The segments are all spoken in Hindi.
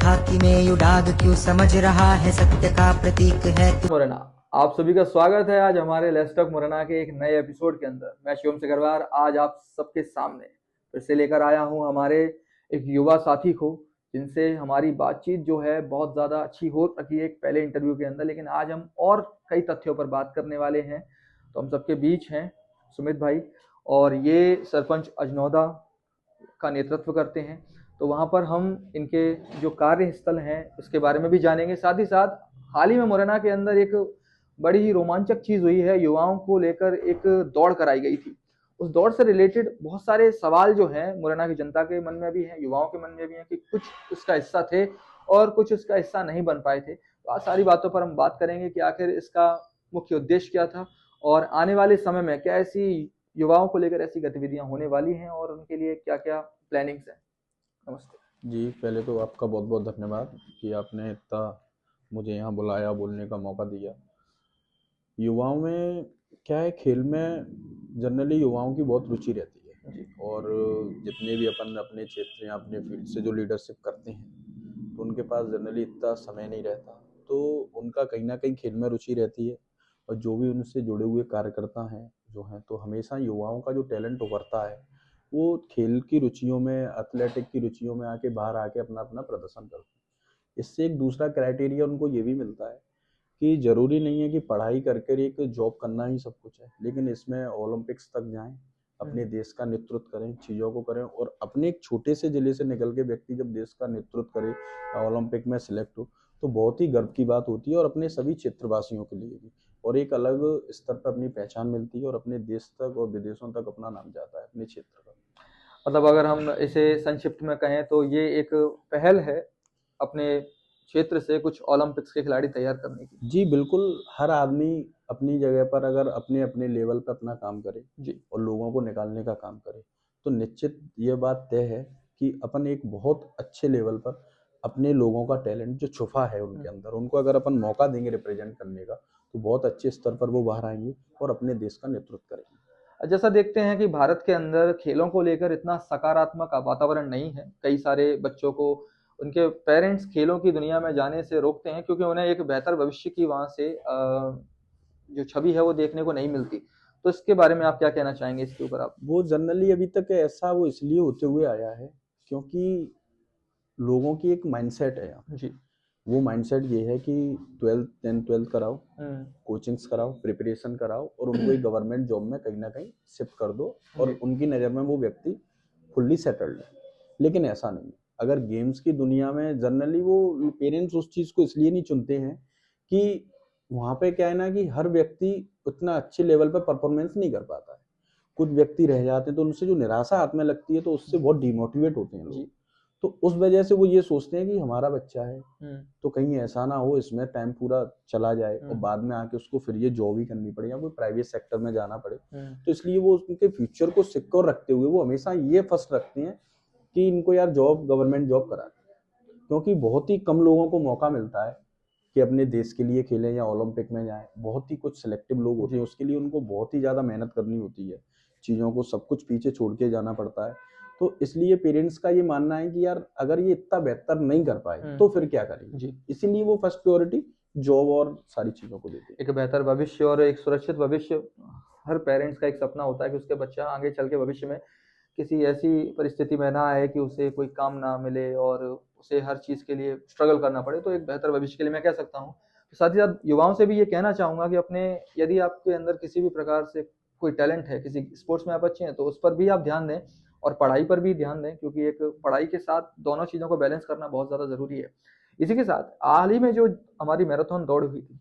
खाकी में यू दाग क्यों समझ रहा है सत्य का प्रतीक है तू। मुरैना, आप सभी का स्वागत है आज हमारे लेट्स टॉक मुरैना के एक नए एपिसोड के अंदर। मैं शिवम सिकरवार आज आप सबके सामने फिर से लेकर आया हूं हमारे एक युवा साथी को, जिनसे हमारी बातचीत जो है बहुत ज़्यादा अच्छी हो रही है एक पहले इंटरव्यू के अंदर, लेकिन आज हम और कई तथ्यों पर बात करने वाले हैं। तो हम सबके बीच हैं सुमित भाई, और ये सरपंच अजनौदा का नेतृत्व करते हैं। तो वहाँ पर हम इनके जो कार्यस्थल हैं उसके बारे में भी जानेंगे। साथ ही साथ हाल ही में मुरैना के अंदर एक बड़ी ही रोमांचक चीज़ हुई है, युवाओं को लेकर एक दौड़ कराई गई थी। उस दौड़ से रिलेटेड बहुत सारे सवाल जो हैं मुरैना की जनता के मन में भी हैं, युवाओं के मन में भी हैं कि कुछ उसका हिस्सा थे और कुछ उसका हिस्सा नहीं बन पाए थे। तो आज सारी बातों पर हम बात करेंगे कि आखिर इसका मुख्य उद्देश्य क्या था और आने वाले समय में क्या ऐसी युवाओं को लेकर ऐसी गतिविधियां होने वाली हैं और उनके लिए क्या क्या प्लानिंग्स हैं। नमस्ते जी, पहले तो आपका बहुत बहुत धन्यवाद कि आपने इतना मुझे यहाँ बुलाया, बोलने का मौका दिया। युवाओं में क्या है, खेल में जनरली युवाओं की बहुत रुचि रहती है और जितने भी अपन अपने क्षेत्र या अपने फील्ड से जो लीडरशिप करते हैं तो उनके पास जनरली इतना समय नहीं रहता, तो उनका कहीं ना कहीं खेल में रुचि रहती है। और जो भी उनसे जुड़े हुए कार्यकर्ता हैं जो हैं, तो हमेशा युवाओं का जो टैलेंट उभरता है वो खेल की रुचियों में, एथलेटिक की रुचियों में आके बाहर आके अपना अपना प्रदर्शन करते हैं। इससे एक दूसरा क्राइटेरिया उनको ये भी मिलता है कि ज़रूरी नहीं है कि पढ़ाई करके एक जॉब करना ही सब कुछ है, लेकिन इसमें ओलंपिक्स तक जाएं, अपने देश का नेतृत्व करें, चीज़ों को करें। और अपने एक छोटे से जिले से निकल के व्यक्ति जब देश का नेतृत्व करे या ओलंपिक में सिलेक्ट हो तो बहुत ही गर्व की बात होती है, और अपने सभी क्षेत्रवासियों के लिए भी। और एक अलग स्तर पर अपनी पहचान मिलती है और अपने देश तक और विदेशों तक अपना नाम जाता है अपने क्षेत्र का। मतलब अगर हम इसे संक्षिप्त में कहें तो ये एक पहल है अपने क्षेत्र से कुछ ओलंपिक्स के खिलाड़ी तैयार करने की। जी बिल्कुल, हर आदमी अपनी जगह पर अगर अपने अपने लेवल पर अपना काम करे जी और लोगों को निकालने का काम करे तो निश्चित ये बात तय है कि अपन एक बहुत अच्छे लेवल पर अपने लोगों का टैलेंट जो छुपा है उनके अंदर, उनको अगर अपन मौका देंगे रिप्रेजेंट करने का तो बहुत अच्छे स्तर पर वो बाहर आएंगे और अपने देश का नेतृत्व करेंगे। जैसा देखते हैं कि भारत के अंदर खेलों को लेकर इतना सकारात्मक वातावरण नहीं है। कई सारे बच्चों को उनके पेरेंट्स खेलों की दुनिया में जाने से रोकते हैं क्योंकि उन्हें एक बेहतर भविष्य की वहाँ से जो छवि है वो देखने को नहीं मिलती। तो इसके बारे में आप क्या कहना चाहेंगे इसके ऊपर आप? वो जनरली अभी तक ऐसा वो इसलिए होते हुए आया है क्योंकि लोगों की एक माइंडसेट है यहाँ। जी वो माइंडसेट ये है कि 12th 10th 12th कराओ, हम्म, कोचिंग्स कराओ, प्रिपरेशन कराओ और उनको एक गवर्नमेंट जॉब में कहीं ना कहीं शिफ्ट कर दो और उनकी नज़र में वो व्यक्ति फुल्ली सेटल्ड है। लेकिन ऐसा नहीं है। अगर गेम्स की दुनिया में जनरली वो पेरेंट्स उस चीज़ को इसलिए नहीं चुनते हैं कि वहाँ पे क्या है ना कि हर व्यक्ति उतना अच्छे लेवल पर परफॉर्मेंस नहीं कर पाता है। कुछ व्यक्ति रह जाते हैं तो उनसे जो निराशा हाथ में लगती है तो उससे बहुत डिमोटिवेट होते हैं लोग। तो उस वजह से वो ये सोचते हैं कि हमारा बच्चा है तो कहीं ऐसा ना हो इसमें टाइम पूरा चला जाए और बाद में आके उसको फिर ये जॉब ही करनी पड़े या कोई प्राइवेट सेक्टर में जाना पड़े। तो इसलिए वो उनके फ्यूचर को सिक्योर रखते हुए वो हमेशा ये फर्स्ट रखते हैं कि इनको यार जॉब, गवर्नमेंट जॉब करा, क्योंकि बहुत ही कम लोगों को मौका मिलता है कि अपने देश के लिए खेलें या ओलंपिक में जाएं। बहुत ही कुछ सिलेक्टिव लोग होते हैं, उसके लिए उनको बहुत ही ज़्यादा मेहनत करनी होती है, चीज़ों को सब कुछ पीछे छोड़ के जाना पड़ता है। तो इसलिए पेरेंट्स का ये मानना है कि यार अगर ये इतना बेहतर नहीं कर पाए तो फिर क्या करेंगे। इसीलिए वो फर्स्ट प्रायोरिटी जॉब और सारी चीज़ों को देते हैं। एक बेहतर भविष्य और एक सुरक्षित भविष्य हर पेरेंट्स का एक सपना होता है कि उसके बच्चा आगे चल के भविष्य में किसी ऐसी परिस्थिति में ना आए कि उसे कोई काम ना मिले और उसे हर चीज़ के लिए स्ट्रगल करना पड़े। तो एक बेहतर भविष्य के लिए मैं कह सकता हूँ। तो साथ ही साथ युवाओं से भी ये कहना चाहूँगा कि अपने यदि आपके अंदर किसी भी प्रकार से कोई टैलेंट है, किसी स्पोर्ट्स में आप अच्छे हैं तो उस पर भी आप ध्यान दें और पढ़ाई पर भी ध्यान दें, क्योंकि एक पढ़ाई के साथ दोनों चीज़ों को बैलेंस करना बहुत ज़्यादा ज़रूरी है। इसी के साथ हाल ही में जो हमारी मैराथन दौड़ हुई थी,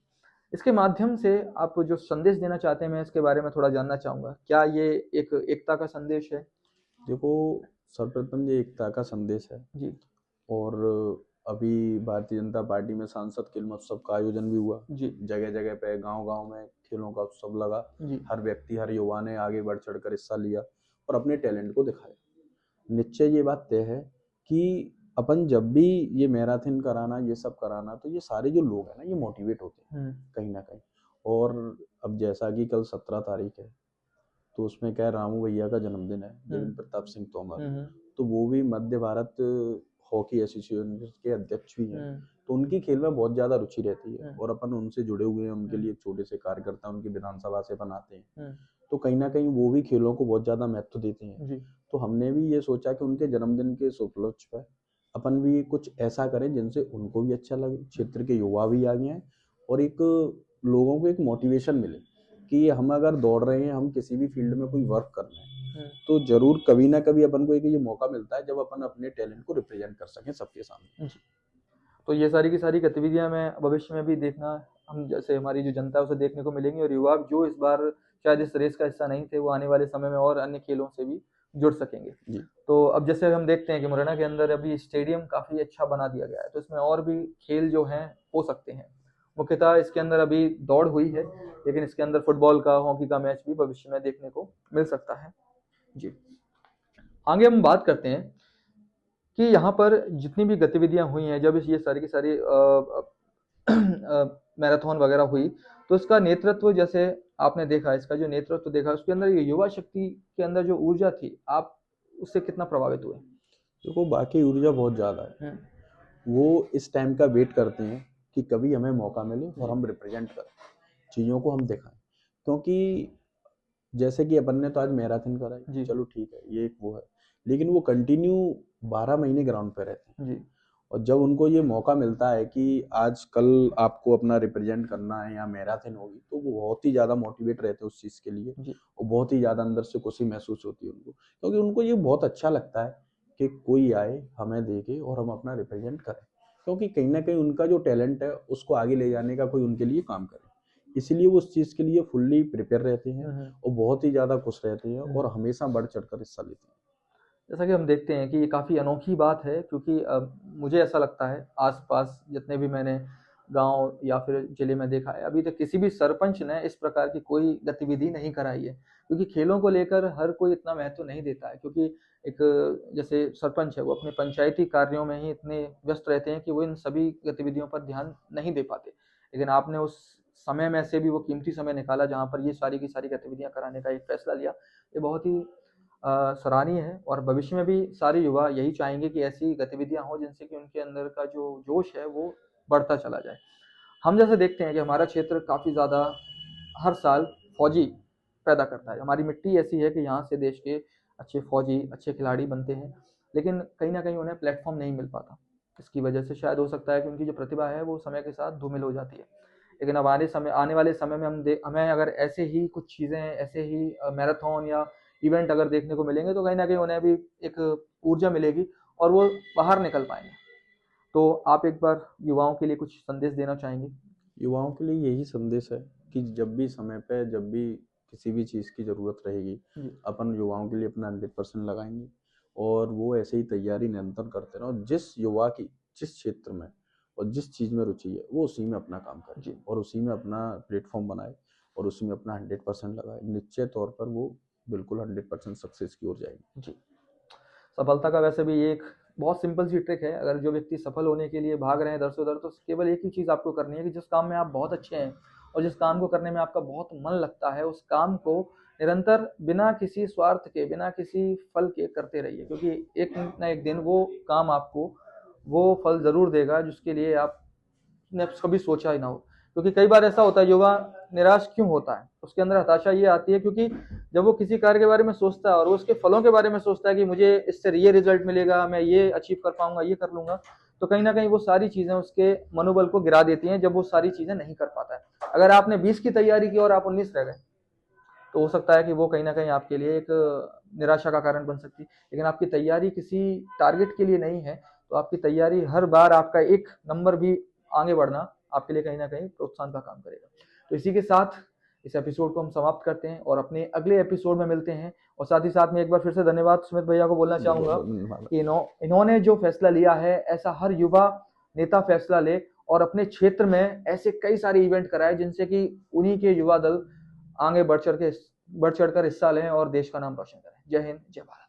इसके माध्यम से आप जो संदेश देना चाहते हैं मैं इसके बारे में थोड़ा जानना चाहूँगा। क्या ये एक एकता का संदेश है? देखो, सर्वप्रथम ये एकता का संदेश है जी और अभी भारतीय जनता पार्टी में सांसद खेल महोत्सव का आयोजन भी हुआ। जी जगह जगह पे गांव-गांव में खेलों का उत्सव लगा। जी हर व्यक्ति, हर युवा ने आगे बढ़ चढ़कर हिस्सा लिया और अपने टैलेंट को दिखाया। निश्चय ये बात तय है कि अपन जब भी ये मैराथन कराना, ये सब कराना, तो ये सारे जो लोग हैं ना ये मोटिवेट होते हैं कहीं ना कहीं। और अब जैसा कि कल 17 तारीख है तो उसमें क्या है, रामू भैया का जन्मदिन है, देवेंद्र प्रताप सिंह तोमर। तो वो भी मध्य भारत हॉकी एसोसिएशन के अध्यक्ष भी हैं, तो उनकी खेल में बहुत ज्यादा रुचि रहती है और अपन उनसे जुड़े हुए हैं, उनके लिए छोटे से कार्यकर्ता उनकी विधानसभा से बनाते हैं, तो कहीं ना कहीं वो भी खेलों को बहुत ज्यादा महत्व देते हैं। तो हमने भी ये सोचा कि उनके जन्मदिन के उपलक्ष्य पर अपन भी कुछ ऐसा करें जिनसे उनको भी अच्छा लगे, क्षेत्र के युवा भी आगे आए और एक लोगों को एक मोटिवेशन मिले कि हम अगर दौड़ रहे हैं, हम किसी भी फील्ड में कोई वर्क कर रहे हैं, तो जरूर कभी ना कभी अपन को एक ये मौका मिलता है जब अपन अपने टैलेंट को रिप्रेजेंट कर सकें सबके सामने। तो ये सारी की सारी गतिविधियां मैं भविष्य में भी देखना, हम जैसे हमारी जो जनता है उसे देखने को मिलेंगी, और युवा जो इस बार शायद इस रेस का हिस्सा नहीं थे वो आने वाले समय में और अन्य खेलों से भी जुड़ सकेंगे। तो अब जैसे हम देखते हैं कि मुरैना के अंदर अभी स्टेडियम काफी अच्छा बना दिया गया है, तो इसमें और भी खेल जो हैं हो सकते हैं। मुख्यतः इसके अंदर अभी दौड़ हुई है, लेकिन इसके अंदर फुटबॉल का, हॉकी का मैच भी भविष्य में देखने को मिल सकता है। जी, आगे हम बात करते हैं कि यहाँ पर जितनी भी गतिविधियां हुई हैं, जब ये सारी की सारी मैराथन वगैरह हुई, तो इसका नेतृत्व, जैसे आपने देखा, इसका जो नेतृत्व देखा, उसके अंदर ये युवा शक्ति के अंदर जो ऊर्जा थी, आप उससे कितना प्रभावित हुए? देखो, बाकी ऊर्जा बहुत ज्यादा है। वो इस टाइम का वेट करते हैं कि कभी हमें मौका मिले और हम रिप्रेजेंट करें, चीजों को हम दिखाएं, क्योंकि जैसे कि अपन ने तो आज मैराथन कराई, चलो ठीक है, ये एक वो है, लेकिन वो कंटिन्यू 12 महीने ग्राउंड पे रहते हैं। और जब उनको ये मौका मिलता है कि आज कल आपको अपना रिप्रेजेंट करना है या मैराथन होगी, तो वो बहुत ही ज्यादा मोटिवेट रहते हैं उस चीज के लिए, और बहुत ही ज्यादा अंदर से खुशी महसूस होती है उनको, क्योंकि उनको ये बहुत अच्छा लगता है कि कोई आए, हमें देखे और हम अपना रिप्रेजेंट करें, क्योंकि कहीं ना कहीं उनका जो टैलेंट है उसको आगे ले जाने का कोई उनके लिए काम करे, इसलिए वो उस चीज के लिए फुल्ली प्रिपेयर रहते हैं और बहुत ही ज्यादा खुश रहते हैं और हमेशा बढ़ चढ़कर हिस्सा लेते हैं। जैसा कि हम देखते हैं कि ये काफ़ी अनोखी बात है, क्योंकि मुझे ऐसा लगता है आसपास जितने भी मैंने गांव या फिर जिले में देखा है, अभी तक किसी भी सरपंच ने इस प्रकार की कोई गतिविधि नहीं कराई है, क्योंकि खेलों को लेकर हर कोई इतना महत्व नहीं देता है, क्योंकि एक जैसे सरपंच है वो अपने पंचायती कार्यों में ही इतने व्यस्त रहते हैं कि वो इन सभी गतिविधियों पर ध्यान नहीं दे पाते। लेकिन आपने उस समय में से भी वो कीमती समय निकाला जहाँ पर ये सारी की सारी गतिविधियाँ कराने का एक फैसला लिया, ये बहुत ही सराहनीय है। और भविष्य में भी सारे युवा यही चाहेंगे कि ऐसी गतिविधियां हो जिनसे कि उनके अंदर का जो जोश है वो बढ़ता चला जाए। हम जैसे देखते हैं कि हमारा क्षेत्र काफ़ी ज़्यादा हर साल फौजी पैदा करता है, हमारी मिट्टी ऐसी है कि यहाँ से देश के अच्छे फौजी, अच्छे खिलाड़ी बनते हैं, लेकिन कहीं ना कहीं उन्हें प्लेटफॉर्म नहीं मिल पाता। इसकी वजह से शायद हो सकता है कि उनकी जो प्रतिभा है वो समय के साथ धूमिल हो जाती है। लेकिन अब आने वाले समय में हमें अगर ऐसे ही कुछ चीज़ें, ऐसे ही मैराथन या इवेंट अगर देखने को मिलेंगे, तो कहीं ना कहीं उन्हें भी एक ऊर्जा मिलेगी और वो बाहर निकल पाएंगे। तो आप एक बार युवाओं के लिए कुछ संदेश देना चाहेंगे? युवाओं के लिए यही संदेश है कि जब भी समय पे, जब भी किसी भी चीज़ की ज़रूरत रहेगी, अपन युवाओं के लिए अपना 100% लगाएंगे और वो ऐसे ही तैयारी निरंतर करते रहो। जिस युवा की जिस क्षेत्र में और जिस चीज़ में रुचि है वो उसी में अपना काम करे और उसी में अपना प्लेटफॉर्म बनाए और उसी में अपना 100% लगाए। निश्चित तौर पर वो बिल्कुल 100% सक्सेस की ओर जाएगी। जी, सफलता का वैसे भी एक बहुत सिंपल सी ट्रिक है। अगर जो व्यक्ति सफल होने के लिए भाग रहे हैं इधर से उधर, तो केवल एक ही चीज़ आपको करनी है कि जिस काम में आप बहुत अच्छे हैं और जिस काम को करने में आपका बहुत मन लगता है, उस काम को निरंतर बिना किसी स्वार्थ के, बिना किसी फल के करते रहिए, क्योंकि एक ना एक दिन वो काम आपको वो फल ज़रूर देगा जिसके लिए आपने कभी सोचा ही ना हो। क्योंकि कई बार ऐसा होता है, युवा निराश क्यों होता है, उसके अंदर हताशा ये आती है क्योंकि जब वो किसी कार्य के बारे में सोचता है और वो उसके फलों के बारे में सोचता है कि मुझे इससे ये रिजल्ट मिलेगा, मैं ये अचीव कर पाऊंगा, ये कर लूंगा, तो कहीं ना कहीं वो सारी चीजें उसके मनोबल को गिरा देती हैं जब वो सारी चीजें नहीं कर पाता है। अगर आपने 20 की तैयारी की और आप 19 रह गए, तो हो सकता है कि वो कहीं ना कहीं आपके लिए एक निराशा का कारण बन सकती है। लेकिन आपकी तैयारी किसी टारगेट के लिए नहीं है, तो आपकी तैयारी हर बार आपका एक नंबर भी आगे बढ़ना आपके लिए कहीं ना कहीं प्रोत्साहन का काम करेगा। तो इसी के साथ इस एपिसोड को हम समाप्त करते हैं और अपने अगले एपिसोड में मिलते हैं। और साथ ही साथ में एक बार फिर से धन्यवाद सुमित भैया को बोलना चाहूंगा कि इन्होंने जो फैसला लिया है, ऐसा हर युवा नेता फैसला ले और अपने क्षेत्र में ऐसे कई सारे इवेंट कराए जिनसे कि उन्हीं के युवा दल आगे बढ़ चढ़कर हिस्सा लें और देश का नाम रोशन करें। जय हिंद, जय भारत।